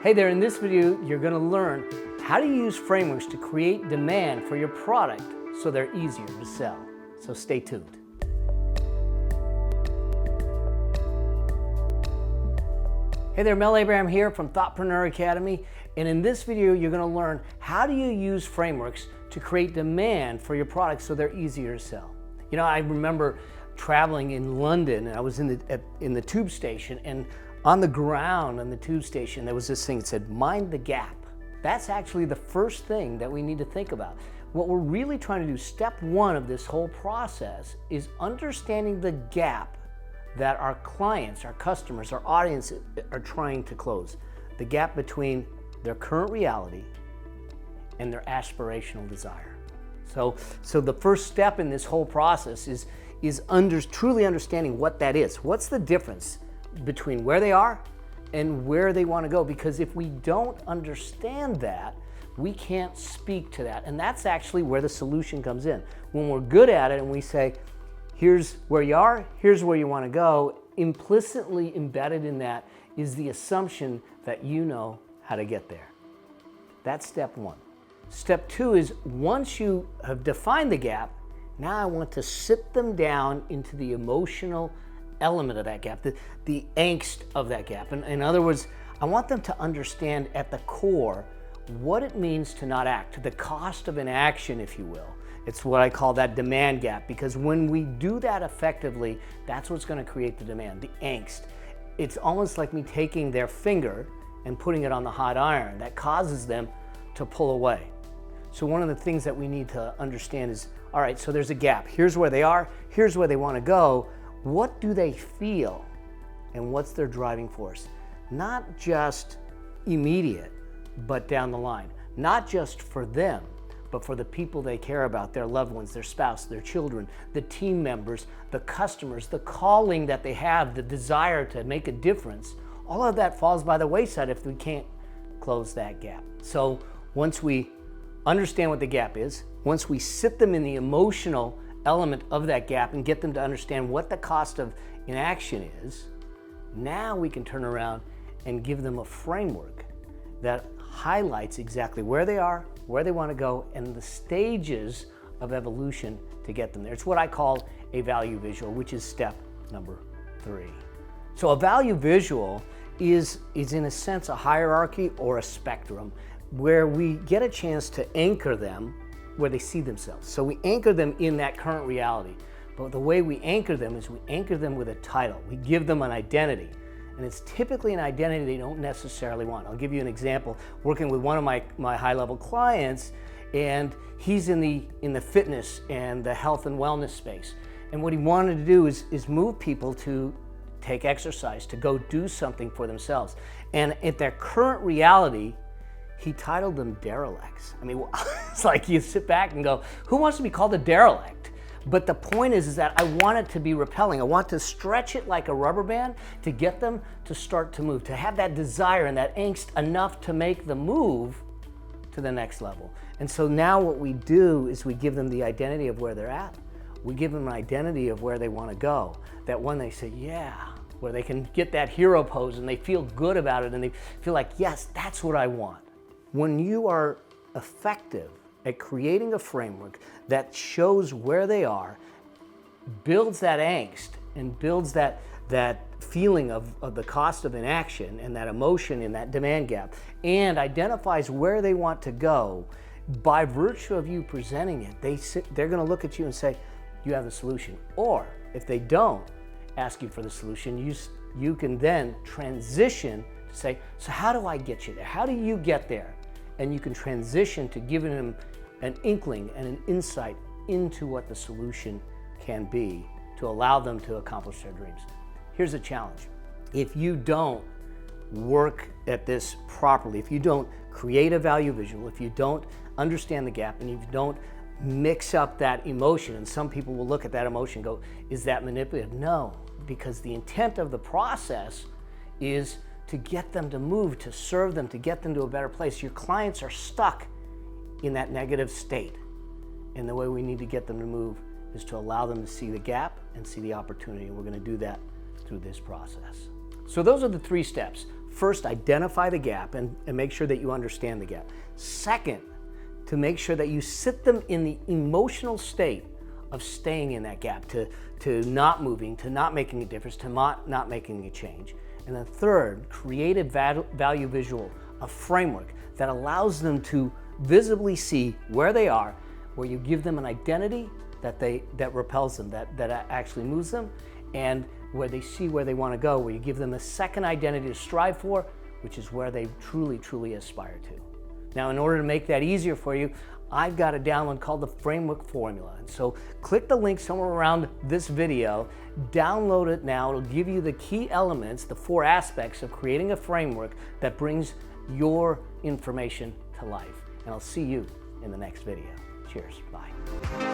Hey there, in this video, you're going to learn how to use frameworks to create demand for your product so they're easier to sell. So stay tuned. Hey there, Mel Abraham here from Thoughtpreneur Academy, and in this video, you're going to learn how do you use frameworks to create demand for your products so they're easier to sell. You know, I remember traveling in London, and I was in the tube station, and on the ground on the tube station, there was this thing that said, mind the gap. That's actually the first thing that we need to think about. What we're really trying to do, step one of this whole process, is understanding the gap that our clients, our customers, our audience are trying to close. The gap between their current reality and their aspirational desire. So the first step in this whole process is truly understanding what that is. What's the difference between where they are and where they want to go? Because if we don't understand that, we can't speak to that. And that's actually where the solution comes in. When we're good at it and we say, here's where you are, here's where you want to go, implicitly embedded in that is the assumption that you know how to get there. That's step one. Step two is, once you have defined the gap, now I want to sit them down into the emotional element of that gap, the angst of that gap. And in other words, I want them to understand at the core what it means to not act, the cost of inaction, if you will. It's what I call that demand gap, because when we do that effectively, that's what's going to create the demand, the angst. It's almost like me taking their finger and putting it on the hot iron. That causes them to pull away. So one of the things that we need to understand is, all right, so there's a gap. Here's where they are, here's where they want to go. What do they feel and what's their driving force? Not just immediate, but down the line. Not just for them, but for the people they care about, their loved ones, their spouse, their children, the team members, the customers, the calling that they have, the desire to make a difference. All of that falls by the wayside if we can't close that gap. So once we understand what the gap is, once we sit them in the emotional element of that gap and get them to understand what the cost of inaction is, now we can turn around and give them a framework that highlights exactly where they are, where they want to go, and the stages of evolution to get them there. It's what I call a value visual, which is step number 3. So a value visual is in a sense a hierarchy or a spectrum where we get a chance to anchor them where they see themselves. So we anchor them in that current reality. But the way we anchor them is we anchor them with a title. We give them an identity. And it's typically an identity they don't necessarily want. I'll give you an example. Working with one of my high-level clients, and he's in the fitness and the health and wellness space. And what he wanted to do is move people to take exercise, to go do something for themselves. And at their current reality, he titled them derelicts. I mean, it's like you sit back and go, who wants to be called a derelict? But the point is that I want it to be repelling. I want to stretch it like a rubber band to get them to start to move, to have that desire and that angst enough to make the move to the next level. And so now what we do is we give them the identity of where they're at. We give them an identity of where they want to go. That when they say, yeah, where they can get that hero pose and they feel good about it and they feel like, yes, that's what I want. When you are effective at creating a framework that shows where they are, builds that angst, and builds that feeling of the cost of inaction and that emotion in that demand gap, and identifies where they want to go, by virtue of you presenting it, they're going to look at you and say, you have the solution. Or if they don't ask you for the solution, you can then transition to say, so how do I get you there? How do you get there? And you can transition to giving them an inkling and an insight into what the solution can be to allow them to accomplish their dreams. Here's a challenge. If you don't work at this properly, if you don't create a value visual, if you don't understand the gap, and if you don't mix up that emotion, and some people will look at that emotion and go, is that manipulative? No, because the intent of the process is to get them to move, to serve them, to get them to a better place. Your clients are stuck in that negative state. And the way we need to get them to move is to allow them to see the gap and see the opportunity. And we're going to do that through this process. So those are the 3 steps. first, identify the gap and make sure that you understand the gap. Second, to make sure that you sit them in the emotional state of staying in that gap, to not moving, to not making a difference, to not making a change. And then third, create a value visual, a framework that allows them to visibly see where they are, where you give them an identity that repels them, that actually moves them, and where they see where they want to go, where you give them a second identity to strive for, which is where they truly aspire to. Now, in order to make that easier for you, I've got a download called the Framework Formula. And so click the link somewhere around this video, download it now. It'll give you the key elements, the 4 aspects of creating a framework that brings your information to life. And I'll see you in the next video. Cheers. Bye.